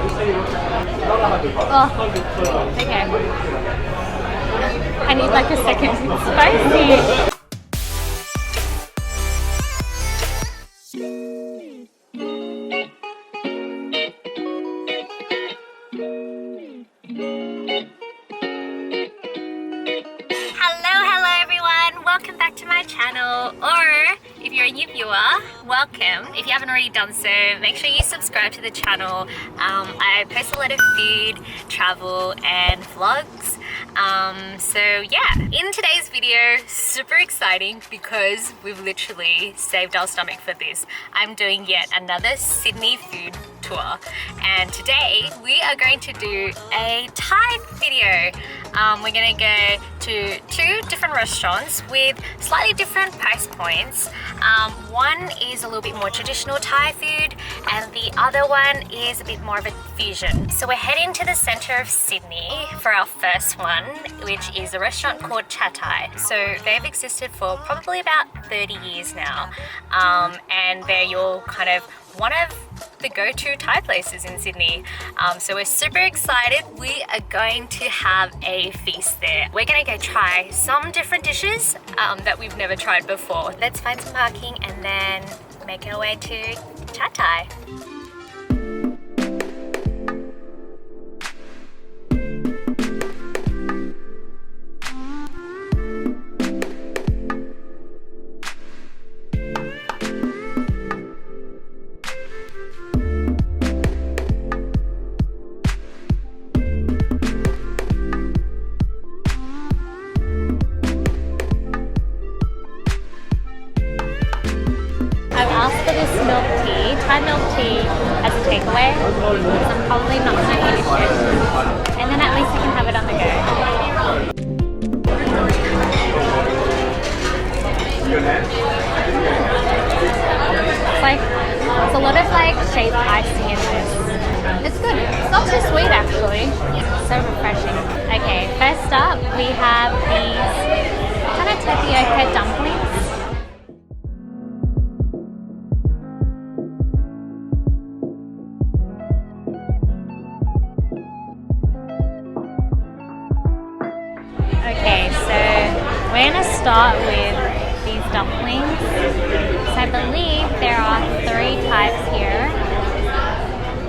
Oh, okay. I need like a second. It's spicy. Hello everyone, welcome back to my channel, or if you're a new viewer, welcome. If you haven't already done so, make sure you subscribe to the channel. I post a lot of food, travel and vlogs. So yeah, in today's video, super exciting because we've literally saved our stomach for this. I'm doing yet another Sydney food tour, and today we are going to do a Thai video. We're gonna go to two different restaurants with slightly different price points. One is a little bit more traditional Thai food and the other one is a bit more of a fusion. So we're heading to the center of Sydney for our first one, which is a restaurant called Chatswood. So they've existed for probably about 30 years now, and they're your kind of one of the go-to Thai places in Sydney. So we're super excited. We are going to have a feast there. We're gonna go try some different dishes that we've never tried before. Let's find some parking and then make our way to Chatswood. Thai milk tea as a takeaway, because I'm probably not going to eat it, and then at least I can have it on the go. It's like, there's a lot of like shaved icing in this. It's good. It's not too sweet actually. So refreshing. Okay, first up we have these kind of tapioca dumplings. Okay, so we're going to start with these dumplings. So I believe there are 3 types here.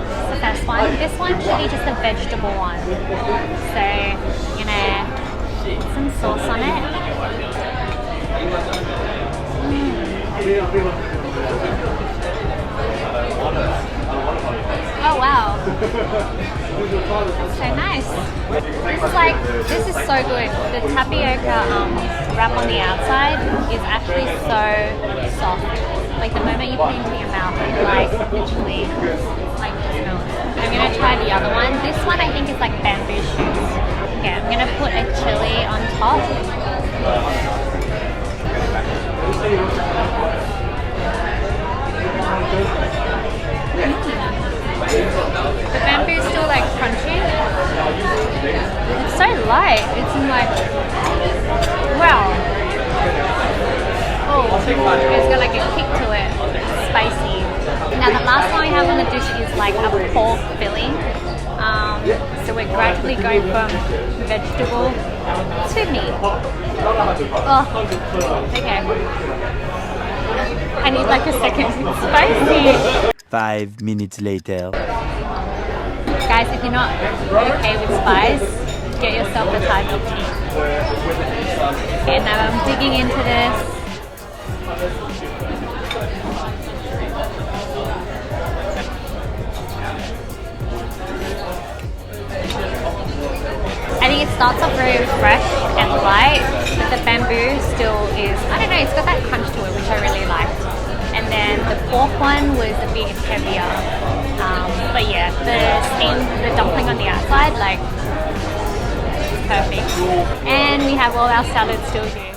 This is the first one. This one should be just a vegetable one. So I'm going to put some sauce on it. Oh wow. That's so nice. This is so good. The tapioca wrap on the outside is actually so soft. Like the moment you put it into your mouth, it like literally like just melts. I'm gonna try the other one. This one I think is like bamboo shoots. Okay, I'm gonna put a chili on top. The bamboo is still like crunchy. It's so light. It's like, wow. Oh, it's got like a kick to it. It's spicy. Now the last one we have on the dish is like a pork filling. So we're gradually going from vegetable to meat. Oh, okay. I need like a second. It's spicy. 5 minutes later. Guys, if you're not okay with spice, get yourself a Thai milk tea. Okay, now I'm digging into this. I think it starts off very fresh and light, but the bamboo still is, I don't know, it's got that crunch to it, which I really liked. And then the pork one was a bit heavier. But yeah, the dumpling on the outside, like, perfect. And we have all our salads still here.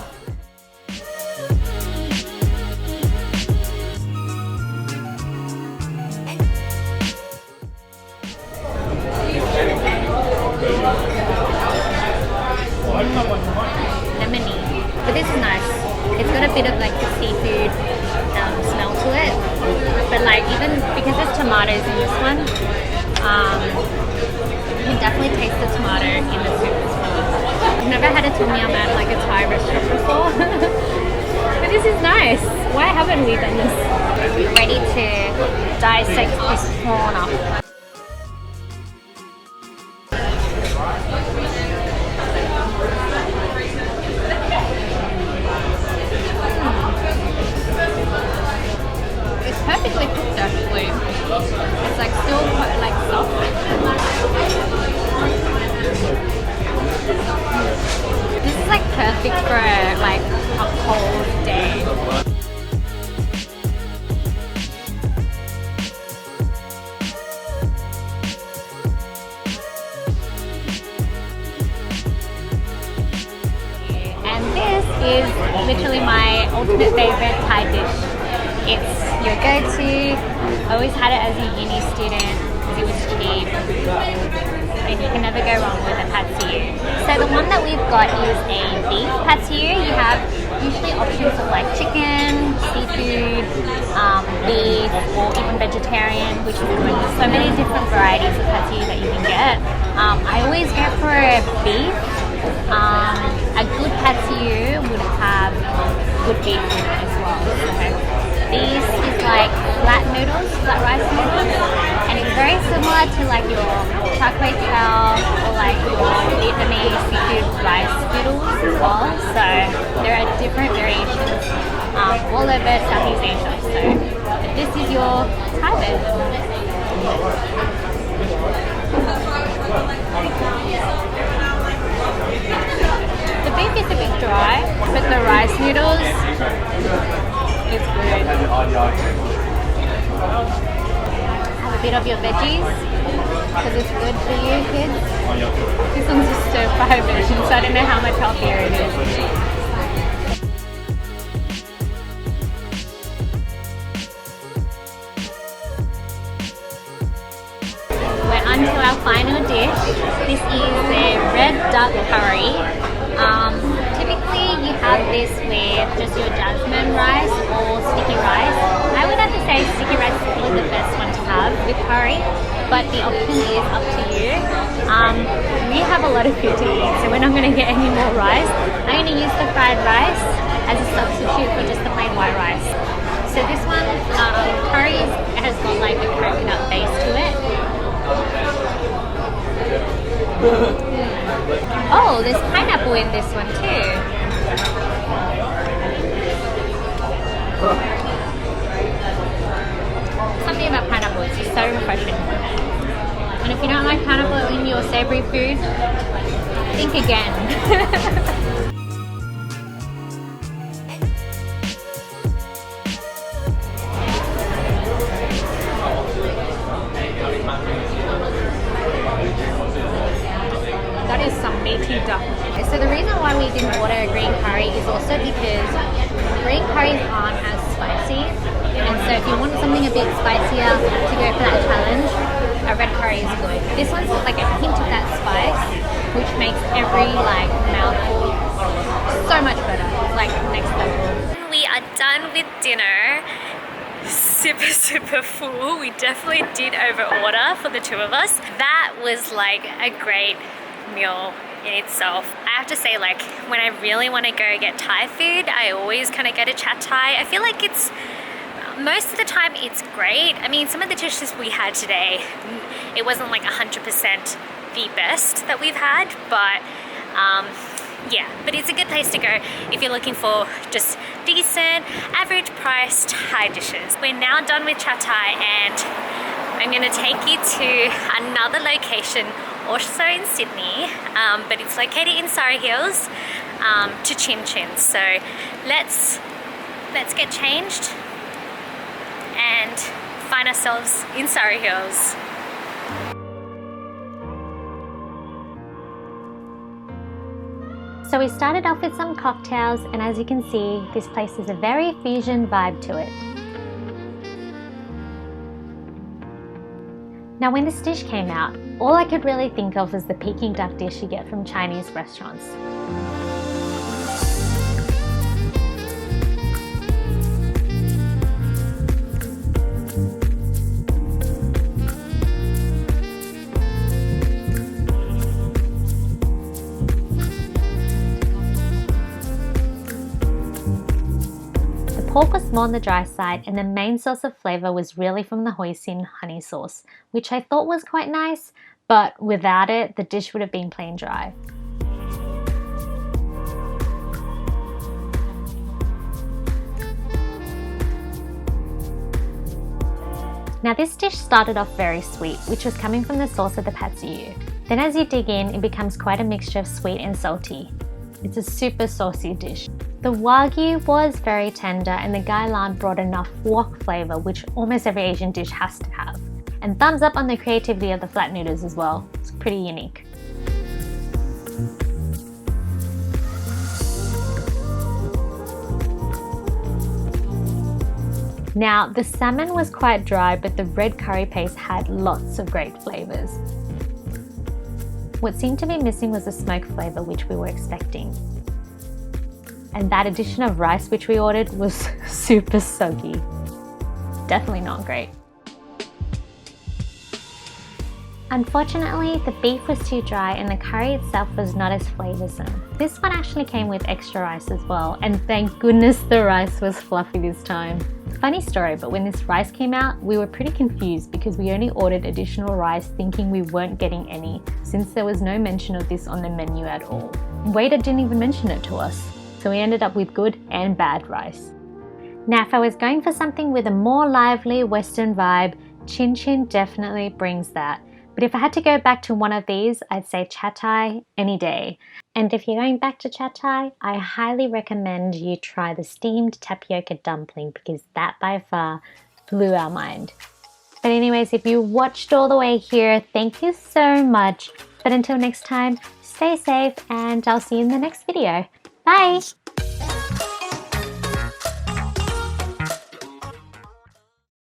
Lemony. But this is nice. It's got a bit of like the seafood smell to it. But like even because there's tomatoes in this one, tom yum at like a Thai restaurant before. But this is nice. Why haven't we done this? Ready to dissect this prawn up. It's perfectly cooked actually. It's like still quite like soft. This is like perfect for like a cold day. And this is literally my ultimate favorite Thai dish. It's your go-to. I always had it as a uni student because it was cheap. And you can never go wrong with a pad see ew. So the one that we've got is a beef pad see ew. You have usually options of like chicken, seafood, beef, or even vegetarian, which is good. There's so many different varieties of pad see ew that you can get. I always go for a beef. A good pad see ew would have good beef in it as well. So this is like flat noodles, flat rice noodles, and it's very similar to like your Quay or like your Vietnamese seafood rice noodles as well. So there are different variations all over Southeast Asia. So this is your Thai version. The beef is a bit dry, but the rice noodles, it's good. Have a bit of your veggies, because it's good for you kids. This one's a stir fry version, so I don't know how much healthier it is. We're on to our final dish. This is the red duck curry. Typically you have this with just your jasmine rice or sticky rice. I would have to say sticky rice is probably the best one to have with curry, but the option is up to you. We have a lot of food to eat, so we're not going to get any more rice. I'm going to use the fried rice as a substitute for just the plain white rice. So this one, curry has got like a coconut base to it. Oh, there's pineapple in this one too. Something about pineapple, it's just so refreshing. And if you don't like pineapple in your savoury food, think again. Duck. So the reason why we didn't order a green curry is also because green curries aren't as spicy, and so if you want something a bit spicier to go for that challenge, a red curry is good. This one's got like a hint of that spice, which makes every like mouthful so much better. It's like next level. We are done with dinner. Super full. We definitely did over order for the two of us. That was like a great meal in itself. I have to say, like, when I really want to go get Thai food, I always kind of go to Chat Thai. I feel like it's, most of the time it's great. I mean, some of the dishes we had today, it wasn't like 100% the best that we've had, but yeah, but it's a good place to go if you're looking for just decent, average priced Thai dishes. We're now done with Chat Thai, and I'm going to take you to another location also in Sydney, but it's located in Surry Hills, to Chin Chin. So let's get changed and find ourselves in Surry Hills. So we started off with some cocktails, and as you can see, this place has a very fusion vibe to it. Now when this dish came out, all I could really think of was the Peking duck dish you get from Chinese restaurants. pork was more on the dry side, and the main source of flavour was really from the hoisin honey sauce, which I thought was quite nice, but without it, the dish would have been plain dry. Now this dish started off very sweet, which was coming from the sauce of the patsiu. Then as you dig in, it becomes quite a mixture of sweet and salty. It's a super saucy dish. The wagyu was very tender, and the gailan brought enough wok flavour, which almost every Asian dish has to have. And thumbs up on the creativity of the flat noodles as well. It's pretty unique. Now, the salmon was quite dry, but the red curry paste had lots of great flavours. What seemed to be missing was the smoke flavour, which we were expecting. And that addition of rice which we ordered was super soggy. Definitely not great. Unfortunately, the beef was too dry and the curry itself was not as flavoursome. This one actually came with extra rice as well, and thank goodness the rice was fluffy this time. Funny story, but when this rice came out, we were pretty confused because we only ordered additional rice thinking we weren't getting any, since there was no mention of this on the menu at all. Waiter didn't even mention it to us, so we ended up with good and bad rice. Now if I was going for something with a more lively Western vibe, Chin Chin definitely brings that. But if I had to go back to one of these, I'd say Chatai any day. And if you're going back to Chatai, I highly recommend you try the steamed tapioca dumpling because that by far blew our mind. But anyways, if you watched all the way here, thank you so much. But until next time, stay safe and I'll see you in the next video. Bye!